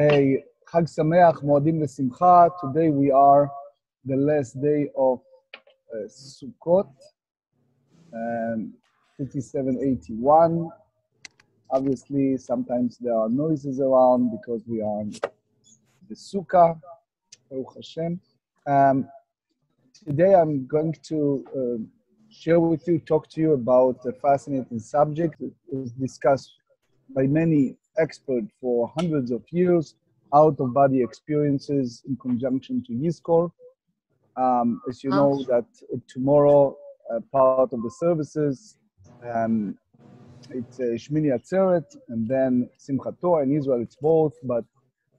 Hey, Chag Sameach, Moadim L'Simcha. Today we are the last day of Sukkot, 5781. Obviously, sometimes there are noises around because we are in the Sukkah, Baruch Hashem. Today I'm going to share with you, talk to you about a fascinating subject that was discussed by many experts for hundreds of years, out-of-body experiences in conjunction to Yizkor. As you know, that tomorrow, part of the services, it's a Shemini Atzeret, and then Simchat Torah. In Israel, it's both, but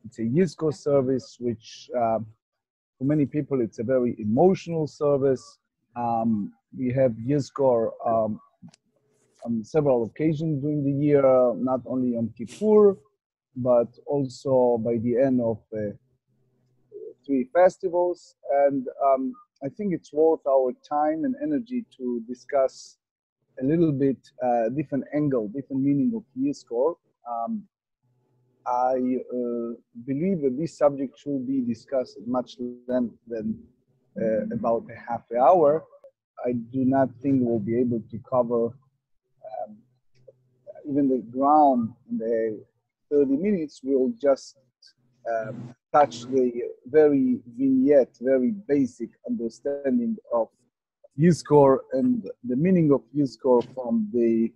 it's a Yizkor service, which for many people, it's a very emotional service. We have Yizkor on several occasions during the year, not only on Kippur, but also by the end of 3 festivals. And I think it's worth our time and energy to discuss a little bit different angle, different meaning of Yizkor. I believe that this subject should be discussed at much length than about a half an hour. I do not think we'll be able to cover even the ground in the 30 minutes. We'll just touch the very vignette, very basic understanding of Yizkor and the meaning of Yizkor from the,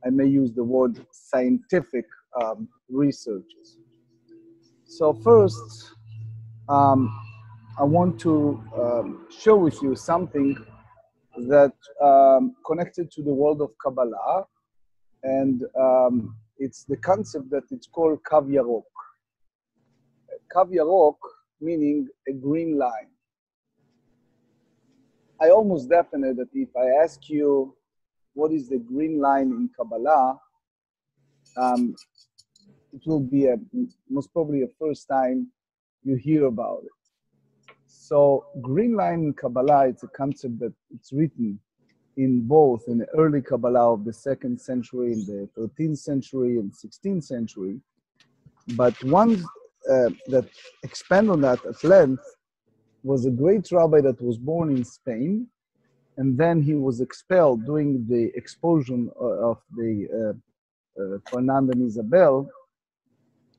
I may use the word, scientific researches. So first, I want to share with you something that connected to the world of Kabbalah, and it's the concept that it's called Kav Yarok. Kav Yarok meaning a green line. I almost definite that if I ask you what is the green line in Kabbalah, it will be most probably a first time you hear about it. So green line in Kabbalah, it's a concept that it's written in both in the early Kabbalah of the 2nd century, in the 13th century and 16th century. But one that expand on that at length was a great rabbi that was born in Spain, and then he was expelled during the expulsion of the Fernand and Isabel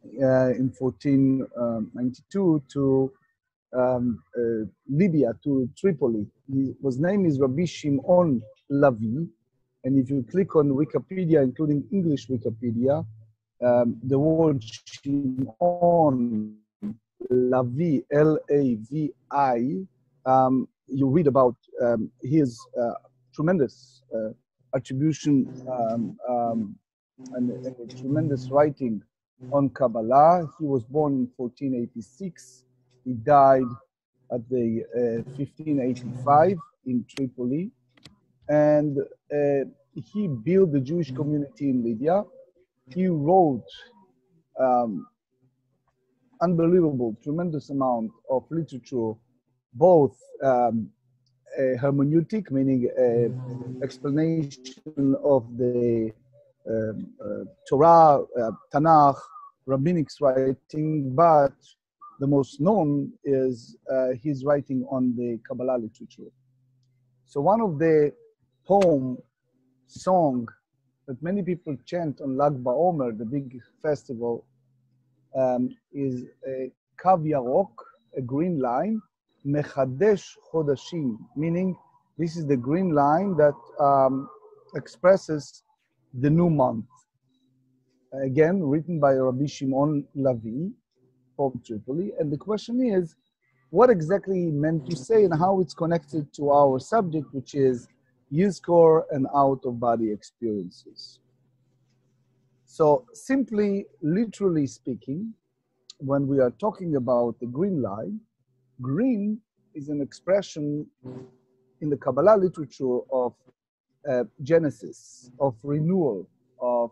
in 1492 to Libya, to Tripoli. His name is Rabbi Shimon Lavi, and if you click on Wikipedia, including English Wikipedia, the word Shimon Lavi, L-A-V-I, you read about his tremendous attribution and tremendous writing on Kabbalah. He was born in 1486. He died at the 1585 in Tripoli, and he built the Jewish community in Libya. He wrote unbelievable, tremendous amount of literature, both hermeneutic, meaning explanation of the Torah, Tanakh, rabbinic writing, but the most known is his writing on the Kabbalah literature. So one of the song that many people chant on Lag BaOmer, the big festival, is a Kav Yarok, a green line, Mechadesh Chodashim, meaning this is the green line that expresses the new month. Again, written by Rabbi Shimon Lavi from Tripoli. And the question is, what exactly he meant to say and how it's connected to our subject, which is Yizkor and out-of-body experiences. So simply, literally speaking, when we are talking about the green line, green is an expression in the Kabbalah literature of genesis, of renewal, of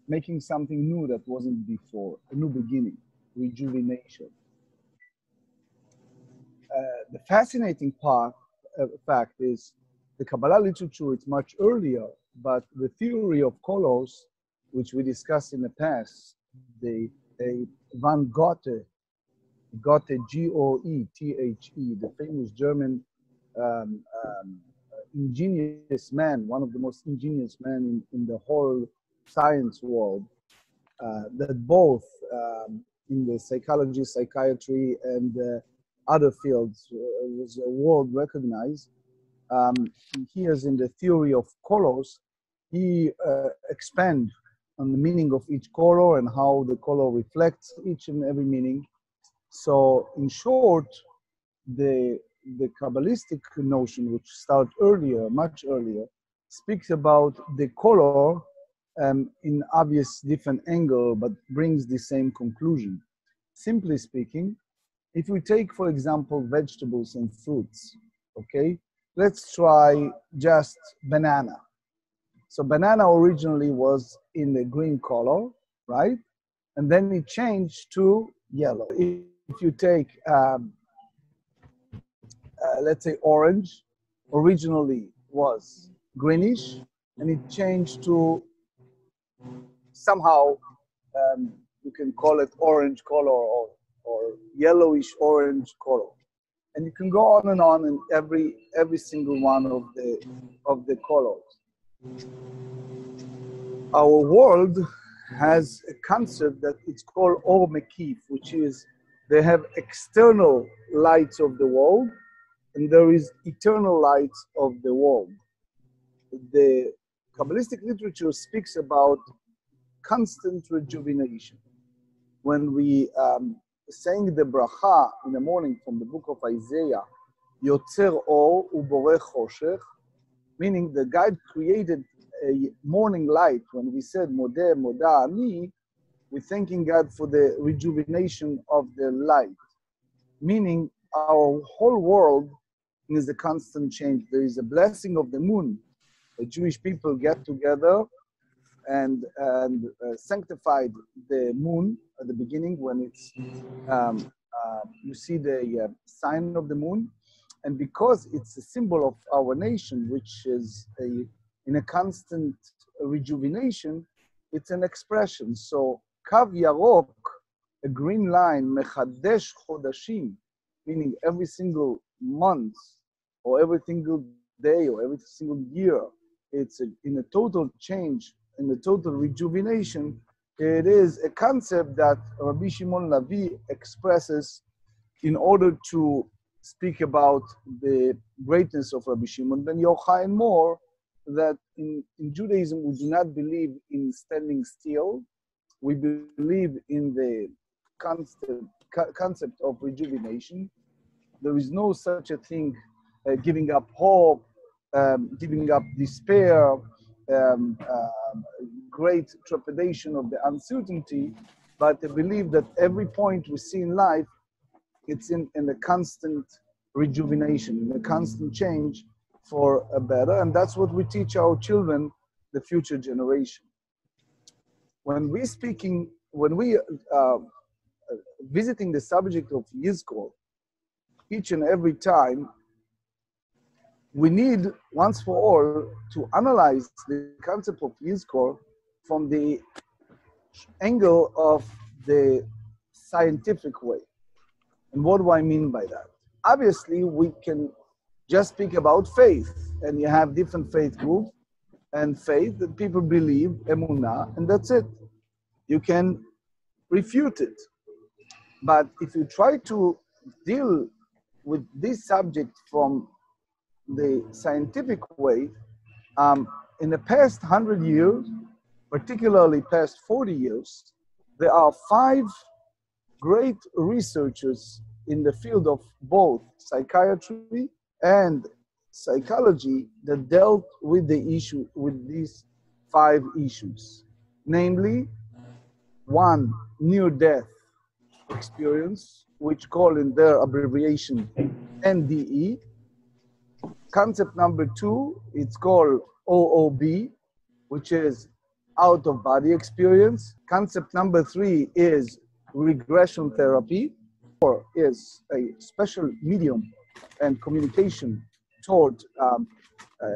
making something new that wasn't before, a new beginning, rejuvenation. The fascinating fact is the Kabbalah literature is much earlier, but the theory of colors, which we discussed in the past, the a Van Goethe, Goethe, the famous German ingenious man, one of the most ingenious men in the whole science world, that both in the psychology, psychiatry, and other fields was world recognized. He is in the theory of colors. He expand on the meaning of each color and how the color reflects each and every meaning. So in short, the Kabbalistic notion, which started earlier, much earlier, speaks about the color in obvious different angle, but brings the same conclusion. Simply speaking, if we take, for example, vegetables and fruits, okay, let's try just banana. So banana originally was in the green color, right? And then it changed to yellow. If you take, let's say orange, originally was greenish, and it changed to somehow, you can call it orange color or yellowish orange color. And you can go on in every single one of the colors. Our world has a concept that it's called Or Mekif, which is they have external lights of the world, and there is eternal lights of the world. The Kabbalistic literature speaks about constant rejuvenation. When we sang the bracha in the morning from the book of Isaiah, Yotzer Or Uborech Choshech, meaning the God created a morning light. When we said Modeh Moda Ani, we're thanking God for the rejuvenation of the light, meaning our whole world is a constant change. There is a blessing of the moon. The Jewish people get together and sanctified the moon at the beginning when it's you see the sign of the moon, and because it's a symbol of our nation, which is in a constant rejuvenation, it's an expression. So Kav Yarok, a green line, Mechadesh Chodashim, meaning every single month or every single day or every single year, it's in a total change, in a total rejuvenation. It is a concept that Rabbi Shimon Levi expresses in order to speak about the greatness of Rabbi Shimon ben Yochai, and more that in Judaism we do not believe in standing still. We believe in the concept of rejuvenation. There is no such a thing, giving up hope, giving up despair, great trepidation of the uncertainty, but I believe that every point we see in life, it's in a constant rejuvenation, in a constant change for a better, and that's what we teach our children, the future generation. When we visiting the subject of Yizkor, each and every time, we need once for all to analyze the concept of Yizkor from the angle of the scientific way. And what do I mean by that? Obviously, we can just speak about faith, and you have different faith groups and faith that people believe, emunah, and that's it. You can refute it. But if you try to deal with this subject from the scientific way, in the past 100 years, particularly past 40 years, there are 5 great researchers in the field of both psychiatry and psychology that dealt with the issue, with these 5 issues. Namely, 1, near-death experience, which call in their abbreviation NDE. Concept number 2, it's called OOB, which is out-of-body experience. Concept number 3 is regression therapy, or is a special medium and communication toward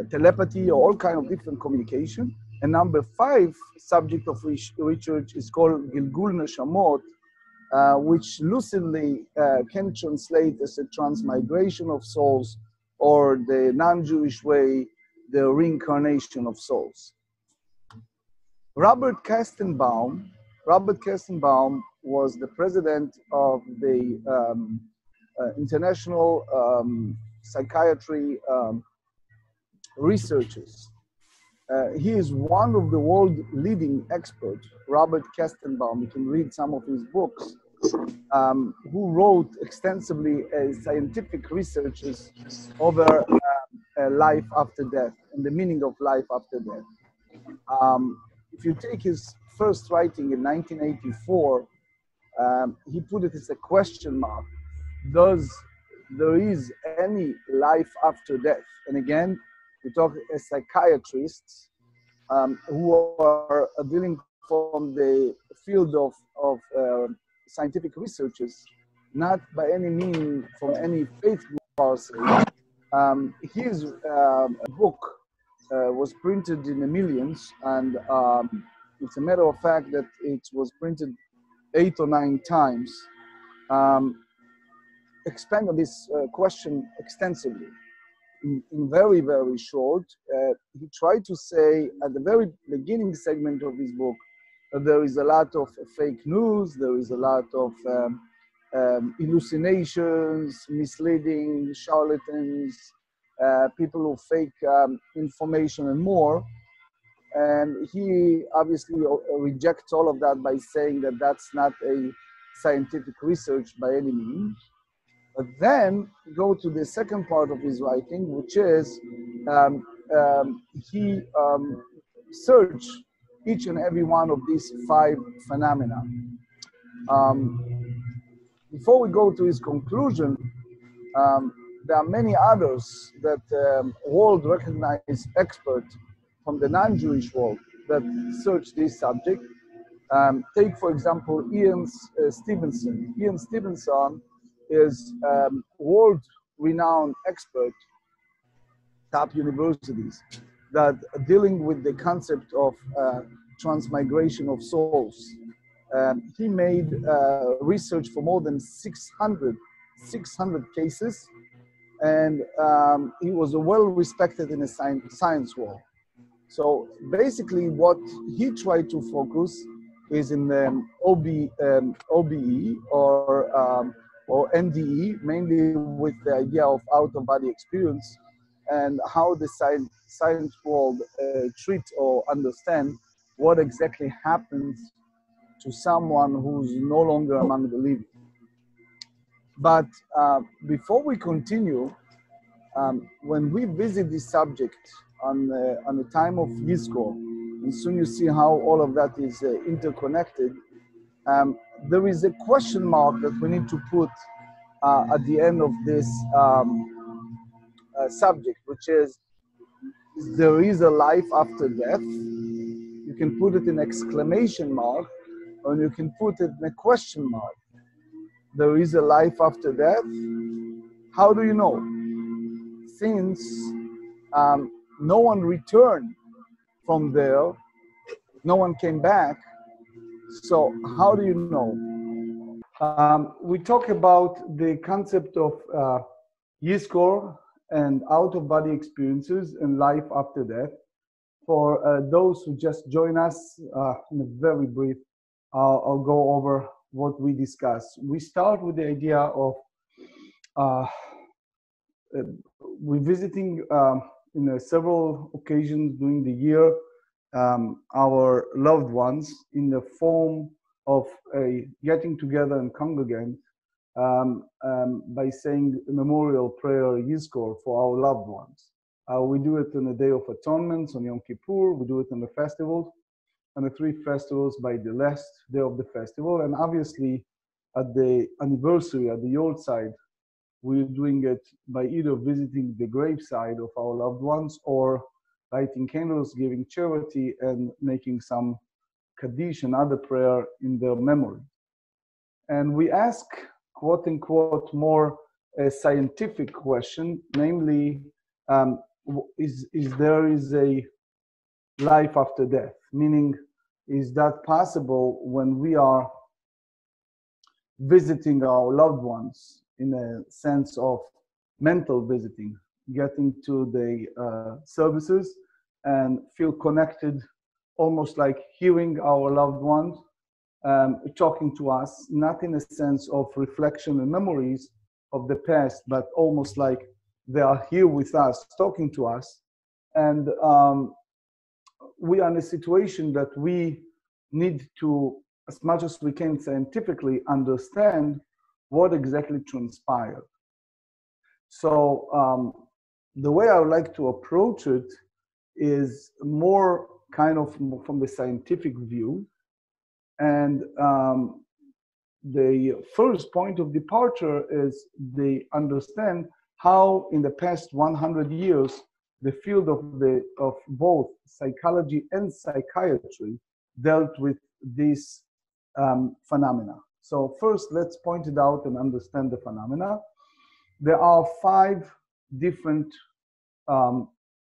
telepathy or all kind of different communication. And number 5 subject of research is called Gilgul Neshamot, which lucidly can translate as a transmigration of souls, or the non-Jewish way, the reincarnation of souls. Robert Kastenbaum was the president of the International Psychiatry Researchers. He is one of the world leading experts, Robert Kastenbaum. You can read some of his books, who wrote extensively scientific researches over life after death and the meaning of life after death. If you take his first writing in 1984, he put it as a question mark. Does there is any life after death? And again, we talk as psychiatrists who are dealing from the field of scientific researches, not by any means from any faith group per se. His book was printed in the millions, and it's a matter of fact that it was printed 8 or 9 times. Expand on this question extensively. In very, very short, he tried to say at the very beginning segment of his book that there is a lot of fake news, there is a lot of hallucinations, misleading, charlatans, people who fake information and more. And he obviously rejects all of that by saying that that's not a scientific research by any means. But then go to the second part of his writing, which is he searched each and every one of these 5 phenomena. Before we go to his conclusion, there are many others that world-recognized experts from the non-Jewish world that search this subject. Take, for example, Ian Stevenson. Ian Stevenson is world-renowned expert, top universities, that are dealing with the concept of transmigration of souls. He made research for more than 600 cases, and he was well-respected in the science world. So basically what he tried to focus is in the OBE or NDE, mainly with the idea of out-of-body experience and how the science world treat or understand what exactly happens to someone who's no longer among the living. But before we continue, when we visit this subject on the time of Yizkor, and soon you see how all of that is interconnected, there is a question mark that we need to put at the end of this subject, which is there is a life after death. You can put it in exclamation mark, or you can put it in a question mark. There is a life after death. How do you know? Since no one returned from there, no one came back, so how do you know? We talk about the concept of Yizkor and out-of-body experiences and life after death. For those who just join us, in a very brief, I'll go over what we discuss. We start with the idea of revisiting in several occasions during the year our loved ones in the form of a getting together and congregate by saying a memorial prayer Yizkor for our loved ones. We do it on the Day of Atonement, on Yom Kippur. We do it on the festivals, on the 3 festivals by the last day of the festival. And obviously at the anniversary, at the Yod side, we're doing it by either visiting the graveside of our loved ones or lighting candles, giving charity, and making some Kaddish and other prayer in their memory. And we ask, quote unquote, more a scientific question, namely, is there a life after death? Meaning, is that possible when we are visiting our loved ones in a sense of mental visiting, getting to the services and feel connected, almost like hearing our loved ones talking to us, not in a sense of reflection and memories of the past, but almost like they are here with us, talking to us. And we are in a situation that we need to, as much as we can scientifically, understand what exactly transpired. So the way I would like to approach it is more kind of from the scientific view. And the first point of departure is they understand how in the past 100 years, the field of both psychology and psychiatry dealt with this phenomena. So first, let's point it out and understand the phenomena. There are 5 different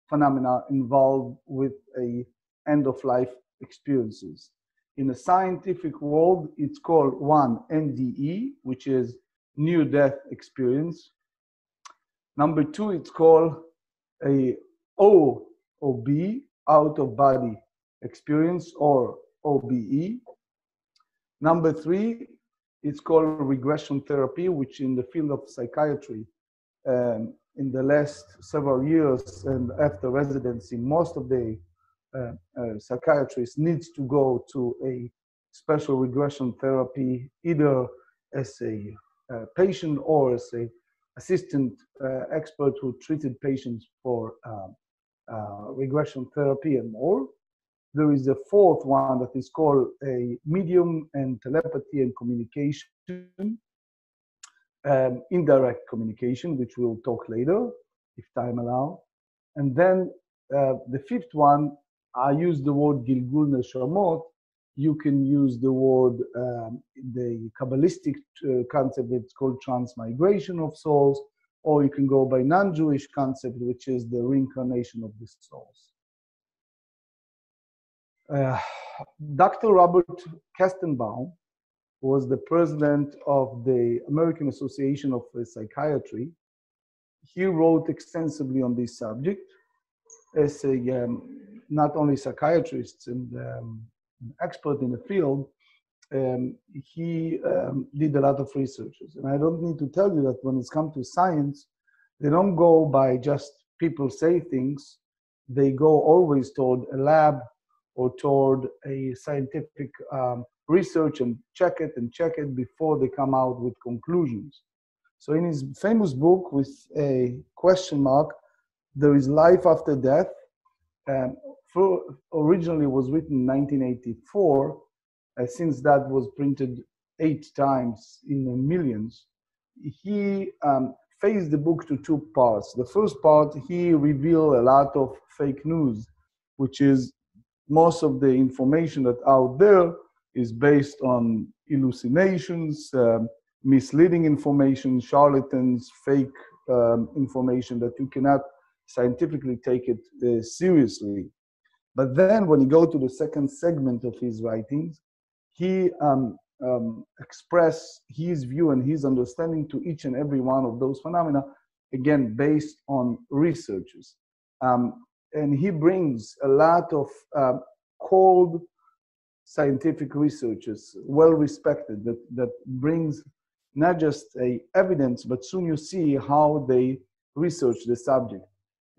phenomena involved with a end-of-life experiences. In the scientific world, it's called 1, NDE, which is near-death experience. Number 2, it's called a O or B, out-of-body experience, or OBE. Number 3, it's called regression therapy, which in the field of psychiatry, in the last several years and after residency, most of the psychiatrists needs to go to a special regression therapy, either as a patient or as a assistant expert who treated patients for regression therapy and more. There is a 4th one that is called a medium and telepathy and communication, indirect communication, which we'll talk later, if time allows. And then the 5th one, I use the word Gilgul Neshamot. You can use the word, the Kabbalistic concept, it's called transmigration of souls, or you can go by non-Jewish concept, which is the reincarnation of the souls. Dr. Robert Kastenbaum was the president of the American Association of Psychiatry. He wrote extensively on this subject as a not only psychiatrist and expert in the field. He did a lot of researches. And I don't need to tell you that when it's come to science, they don't go by just people say things. They go always toward a lab or toward a scientific research and check it before they come out with conclusions. So in his famous book with a question mark, There is Life After Death, originally was written in 1984, since that was printed 8 times in the millions. He phased the book to 2 parts. The first part, he revealed a lot of fake news, which is most of the information that out there is based on hallucinations, misleading information, charlatans, fake information that you cannot scientifically take it seriously. But then when you go to the second segment of his writings, he expressed his view and his understanding to each and every one of those phenomena, again, based on researches. And he brings a lot of cold scientific researches, well-respected, that brings not just evidence, but soon you see how they research the subject.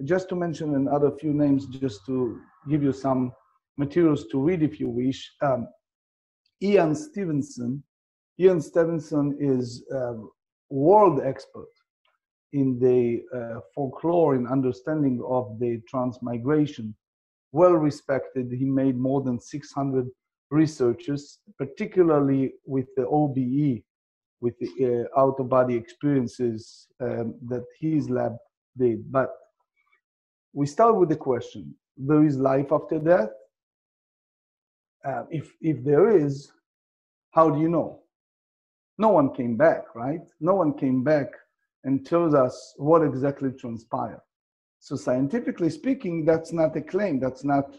Just to mention another few names, just to give you some materials to read if you wish. Ian Stevenson. Ian Stevenson is a world expert in the folklore and understanding of the transmigration. Well-respected. He made more than 600 researches, particularly with the OBE, with the out-of-body experiences that his lab did. But we start with the question, there is life after death? If there is, how do you know? No one came back, right? No one came back and tells us what exactly transpired. So scientifically speaking, that's not a claim. That's not,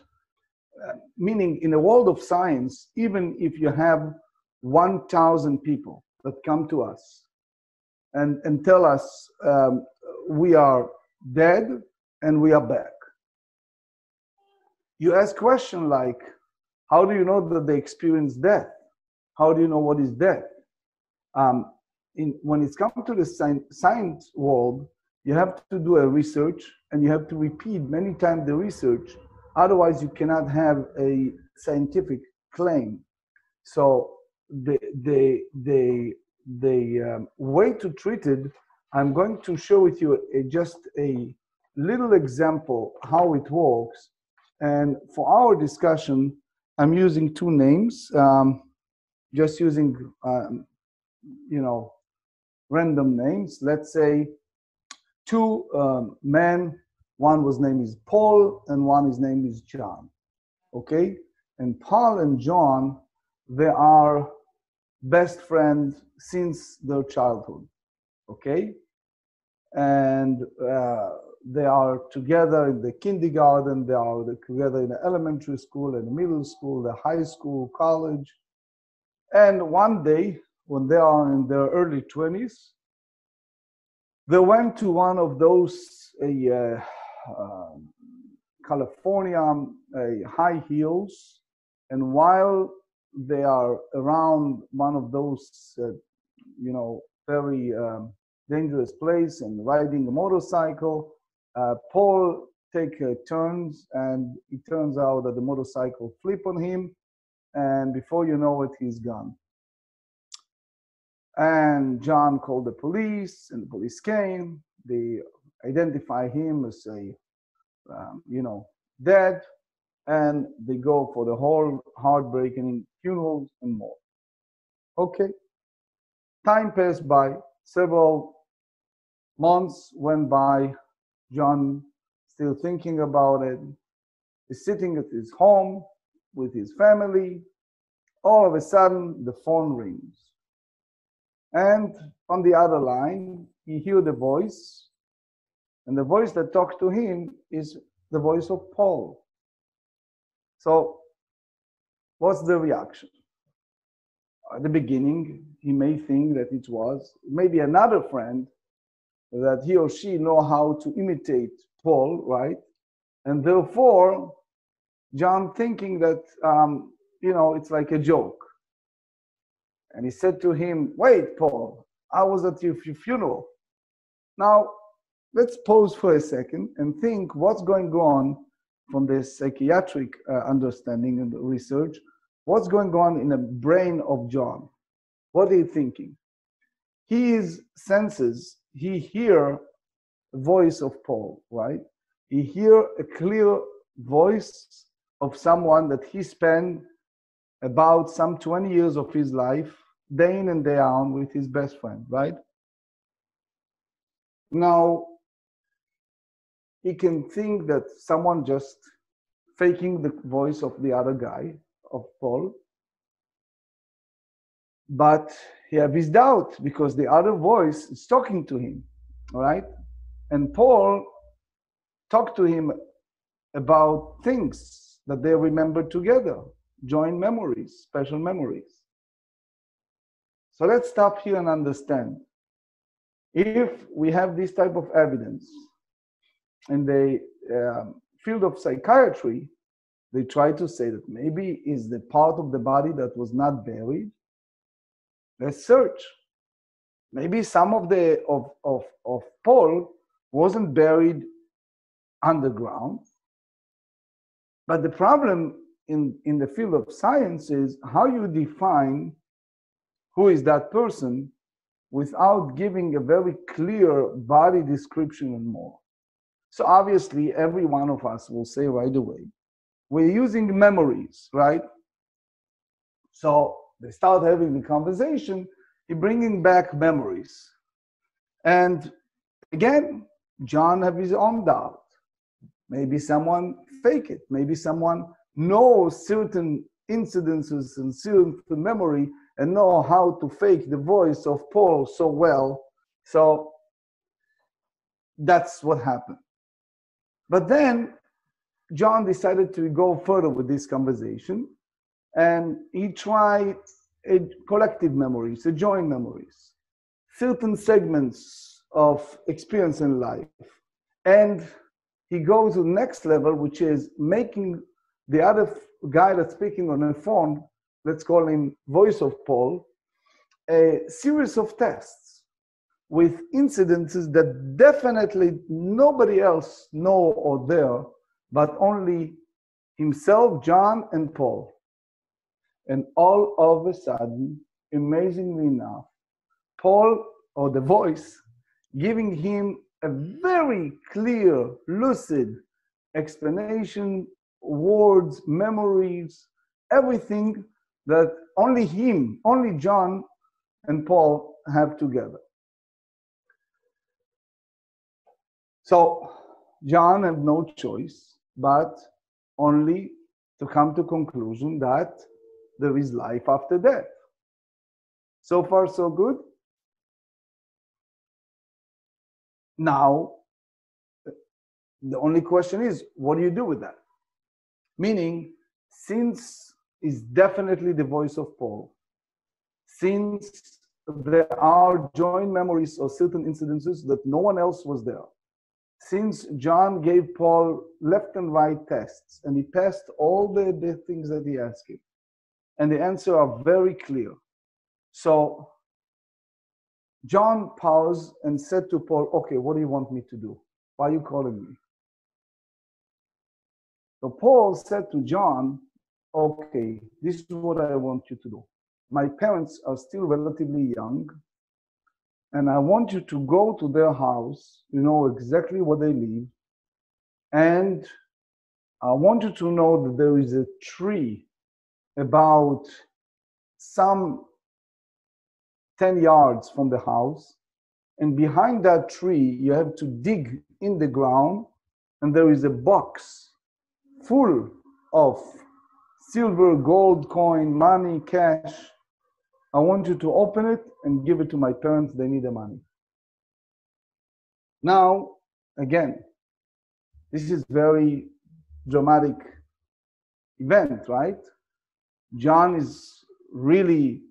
meaning in the world of science, even if you have 1,000 people that come to us and tell us we are dead and we are back. You ask questions like, how do you know that they experience death? How do you know what is death? When it's come to the science world, you have to do a research and you have to repeat many times the research. Otherwise, you cannot have a scientific claim. So the way to treat it, I'm going to show with you just a little example how it works. And for our discussion, I'm using two names, just using, random names. Let's say two men, one was name is Paul and one his name is John, okay? And Paul and John, they are best friends since their childhood, okay? And they are together in the kindergarten, they are together in the elementary school and middle school, the high school, college. And one day, when they are in their early 20s, they went to one of those California high heels, and while they are around one of those, very dangerous place and riding a motorcycle, Paul take turns, and it turns out that the motorcycle flip on him, and before you know it, he's gone. And John called the police, and the police came. They identify him as dead, and they go for the whole heartbreaking funerals and more. Okay. Time passed by. Several months went by. John still thinking about it. He's sitting at his home with his family. All of a sudden, the phone rings. And on the other line, he hears the voice. And the voice that talks to him is the voice of Paul. So, what's the reaction? At the beginning, he may think that it was maybe another friend that he or she know how to imitate Paul, right? And therefore, John thinking that, it's like a joke. And he said to him, wait, Paul, I was at your funeral. Now, let's pause for a second and think what's going on from the psychiatric understanding and research. What's going on in the brain of John? What are you thinking? His senses, he hear the voice of Paul, right? He hear a clear voice of someone that he spent about some 20 years of his life, day in and day out, with his best friend, right? Now, he can think that someone just faking the voice of the other guy, of Paul, but he have his doubt because the other voice is talking to him, all right? And Paul talked to him about things that they remember together, joint memories, special memories. So let's stop here and understand. If we have this type of evidence in the field of psychiatry, they try to say that maybe is the part of the body that was not buried. Let's search. Maybe some of the of Paul wasn't buried underground. But the problem in the field of science is how you define who is that person without giving a very clear body description and more. So obviously, every one of us will say right away, we're using memories, right? So they start having the conversation, you're bringing back memories. And again, John have his own doubt. Maybe someone fake it. Maybe someone knows certain incidences and certain memory and know how to fake the voice of Paul so well. So that's what happened. But then John decided to go further with this conversation, and he tried collective memories, joint memories, certain segments of experience in life. And he goes to the next level, which is making the other guy that's speaking on the phone, let's call him voice of Paul, a series of tests with incidences that definitely nobody else know or there, but only himself, John, and Paul. And all of a sudden, amazingly enough, Paul, or the voice, giving him a very clear, lucid explanation, words, memories, everything that only him, only John and Paul have together. So John had no choice but only to come to conclusion that there is life after death. So far, so good. Now, the only question is, what do you do with that? Meaning, since it's definitely the voice of Paul, since there are joint memories of certain incidences that no one else was there, since John gave Paul left and right tests, and he passed all the things that he asked him, and the answers are very clear. So John paused and said to Paul, okay, what do you want me to do? Why are you calling me? So Paul said to John, okay, this is what I want you to do. My parents are still relatively young, and I want you to go to their house, you know exactly where they live, and I want you to know that there is a tree about some 10 yards from the house, and behind that tree you have to dig in the ground, and there is a box full of silver, gold, coin, money, cash. I want you to open it and give it to my parents. They need the money. Now, again, this is very dramatic event, right? John is really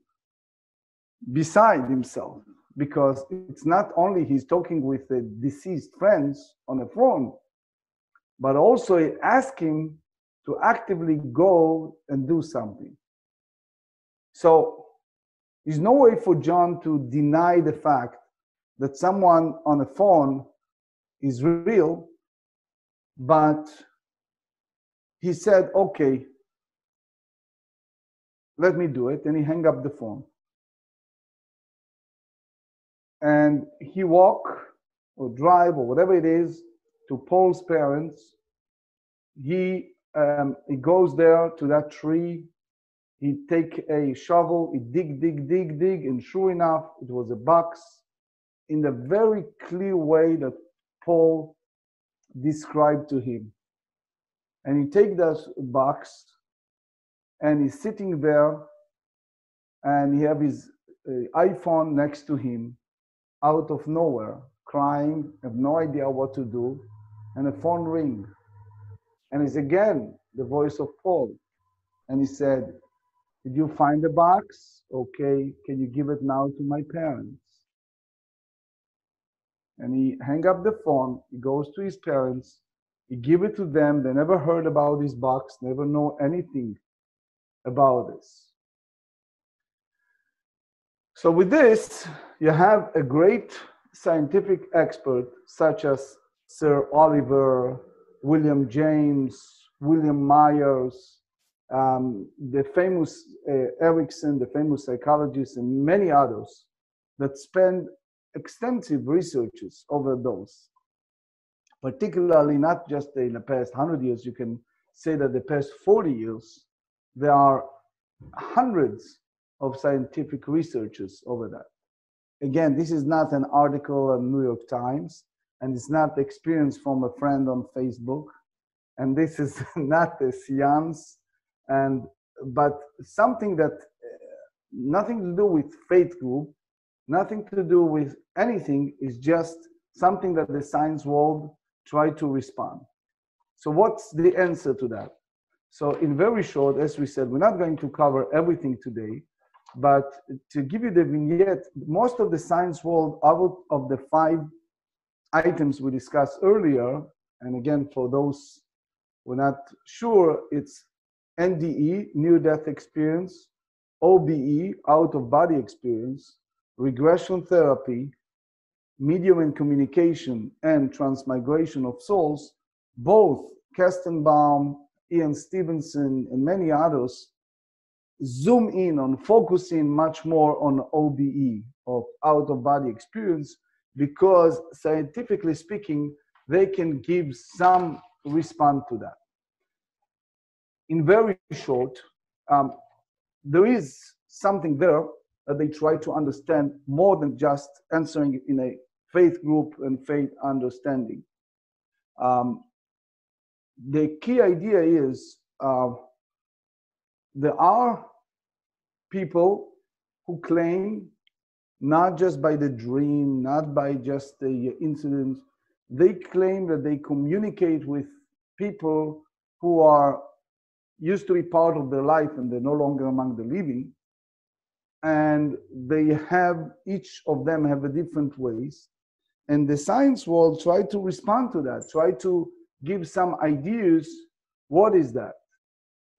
beside himself, because it's not only he's talking with the deceased friends on the phone, but also he asked him to actively go and do something. So there's no way for John to deny the fact that someone on the phone is real, but he said, okay, let me do it, and he hung up the phone. And he walk or drive or whatever it is to Paul's parents. He goes there to that tree. He take a shovel, he dig, and sure enough, it was a box in the very clear way that Paul described to him. And he take that box, and he's sitting there, and he have his iPhone next to him, out of nowhere, crying, have no idea what to do, and the phone ring. And it's again the voice of Paul. And he said, did you find the box? Okay, can you give it now to my parents? And he hang up the phone, he goes to his parents, he give it to them. They never heard about this box, never know anything about this. So with this, you have a great scientific expert such as Sir Oliver, William James, William Myers, the famous Erickson, the famous psychologist, and many others that spend extensive researches over those. Particularly not just in the past 100 years, you can say that the past 40 years, there are hundreds of scientific researches over that. Again, this is not an article in New York Times, and it's not experience from a friend on Facebook, and this is not a science, but something that nothing to do with faith group, nothing to do with anything, is just something that the science world try to respond. So what's the answer to that? So in very short, as we said, we're not going to cover everything today, But to give you the vignette, most of the science world, out of the 5 items we discussed earlier, and again, for those who are not sure, it's NDE, near-death experience, OBE, out-of-body experience, regression therapy, medium and communication, and transmigration of souls. Both Kestenbaum, Ian Stevenson, and many others zoom in on focusing much more on OBE, of out-of-body experience, because scientifically speaking, they can give some response to that. In very short, there is something there that they try to understand more than just answering in a faith group and faith understanding. The key idea is there are people who claim, not just by the dream, not by just the incident, they claim that they communicate with people who are used to be part of their life and they're no longer among the living. And they have, each of them have a different ways. And the science world try to respond to that, try to give some ideas, what is that?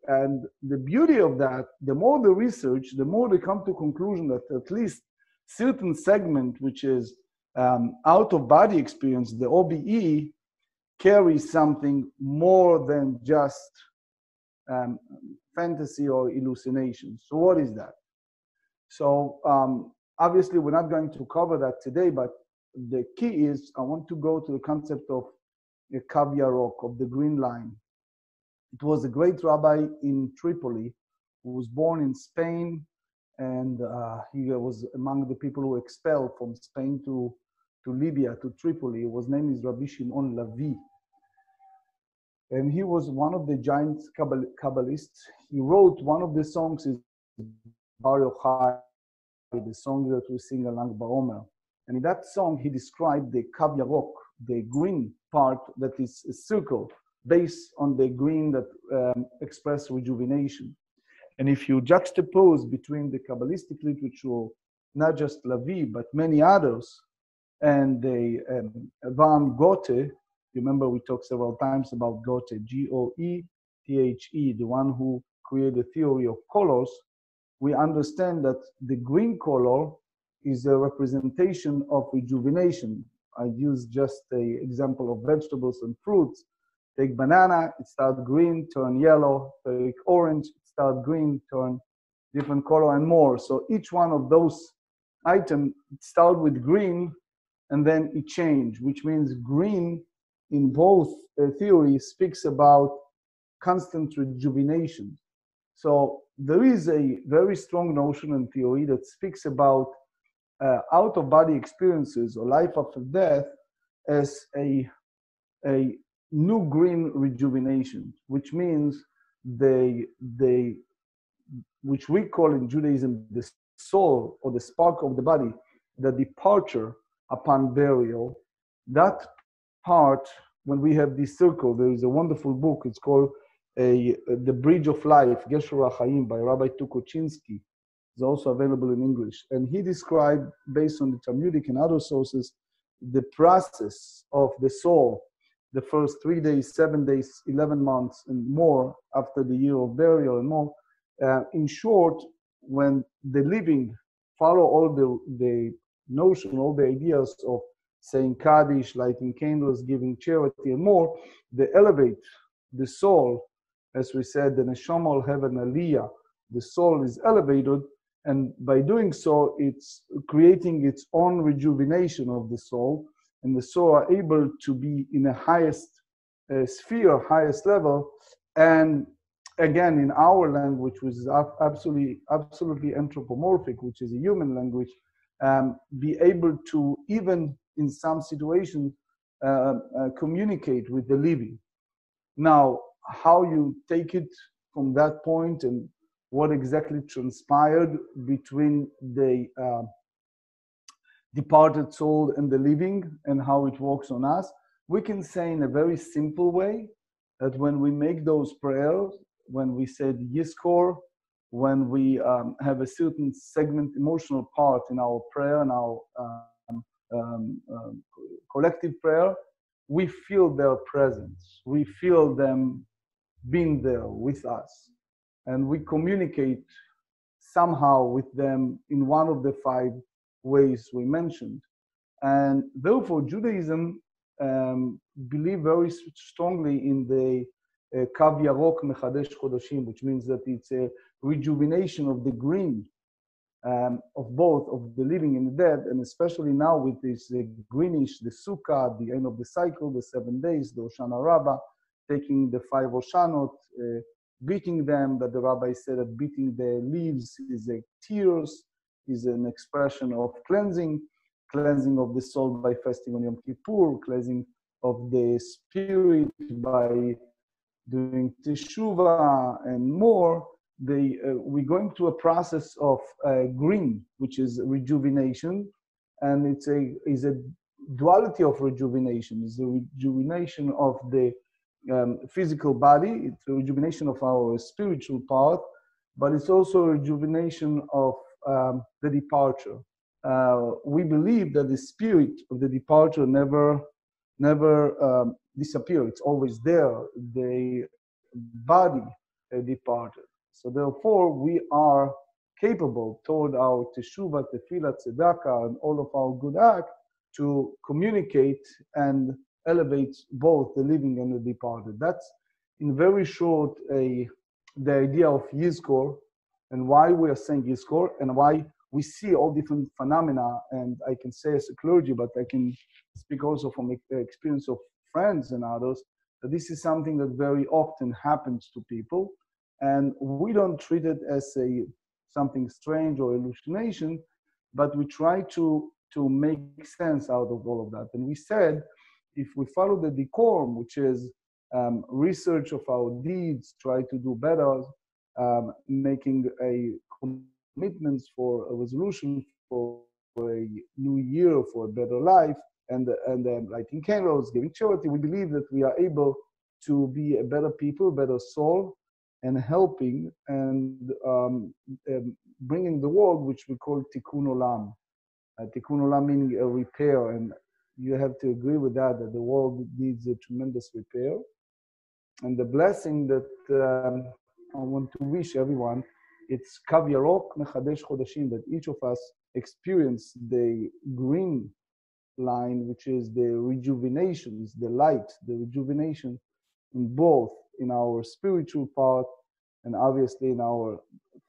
And the beauty of that, the more the research, the more they come to conclusion that at least certain segment, which is out-of-body experience, the OBE, carries something more than just fantasy or hallucination. So what is that? So obviously we're not going to cover that today, but the key is I want to go to the concept of a Yerok, of the green line. It was a great rabbi in Tripoli who was born in Spain, and he was among the people who expelled from Spain to Libya, to Tripoli. His name is Rabbi Shimon Lavi. And he was one of the giant Kabbalists. He wrote one of the songs is Bar Yochai, the song that we sing along Baomer. And in that song, he described the Yerok, the green part that is a circle based on the green that express rejuvenation. And if you juxtapose between the Kabbalistic literature, not just Lavi, but many others, and the Van Goethe, remember we talked several times about Goethe, G-O-E-T-H-E, the one who created the theory of colors, we understand that the green color is a representation of rejuvenation. I use just an example of vegetables and fruits. Take banana, it starts green, turn yellow. Take orange, it starts green, turn different color and more. So each one of those items start with green and then it changes, which means green in both theories speaks about constant rejuvenation. So there is a very strong notion and theory that speaks about out-of-body experiences or life after death as a new green rejuvenation, which means which we call in Judaism the soul or the spark of the body, the departure upon burial. That part, when we have this circle, there is a wonderful book, it's called The Bridge of Life, וחיים, by Rabbi Tukochinsky. It's also available in English. And he described, based on the Talmudic and other sources, the process of the soul, the first 3 days, 7 days, 11 months, and more after the year of burial and more. In short, when the living follow all the notion, all the ideas of saying Kaddish, lighting candles, giving charity, and more, they elevate the soul. As we said, the neshama will have an aliyah. The soul is elevated, and by doing so, it's creating its own rejuvenation of the soul, and the soul are able to be in the highest sphere, highest level, and again, in our language, which is absolutely anthropomorphic, which is a human language, be able to, even in some situations, communicate with the living. Now, how you take it from that point and what exactly transpired between the departed soul and the living and how it works on us, we can say in a very simple way that when we make those prayers, when we said Yizkor, when we have a certain segment, emotional part in our prayer and our collective prayer, we feel their presence. We feel them being there with us. And we communicate somehow with them in one of the 5 ways we mentioned. And therefore, Judaism believe very strongly in the Kav Yarok Mechadesh Chodashim, which means that it's a rejuvenation of the green of both of the living and the dead, and especially now with this greenish, the Sukkah, the end of the cycle, the 7 days, the Hoshana Rabbah, taking the 5 Hoshanot, beating them, that the rabbi said that beating the leaves is a tears, is an expression of cleansing of the soul by fasting on Yom Kippur, cleansing of the spirit by doing teshuvah and more. We're going through a process of green, which is rejuvenation, and it's a duality of rejuvenation. It's the rejuvenation of the physical body, it's a rejuvenation of our spiritual part, but it's also a rejuvenation of the departure. We believe that the spirit of the departure never disappears. It's always there. The body departed. So therefore, we are capable toward our teshuvah, tefillah, tzedakah, and all of our good acts to communicate and elevate both the living and the departed. That's, in very short, the idea of Yizkor, and why we are saying Yizkor, and why we see all different phenomena. And I can say as a clergy, but I can speak also from the experience of friends and others, that this is something that very often happens to people. And we don't treat it as something strange or hallucination, but we try to make sense out of all of that. And we said, if we follow the decorum, which is research of our deeds, try to do better, making a commitments for a resolution for a new year, for a better life, and lighting candles, giving charity, we believe that we are able to be a better people, better soul, and helping and bringing the world, which we call tikkun olam. Tikkun olam meaning a repair, and you have to agree with that the world needs a tremendous repair. And the blessing that I want to wish everyone, it's Kav Yarok Mechadesh Chodashim, that each of us experience the green line, which is the rejuvenation, the light, the rejuvenation in both in our spiritual part and obviously in our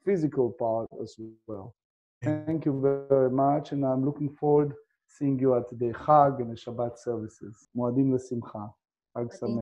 physical part as well. Thank you very much, and I'm looking forward seeing you at the Chag and the Shabbat services. Moadim l'simcha. Chag Sameach.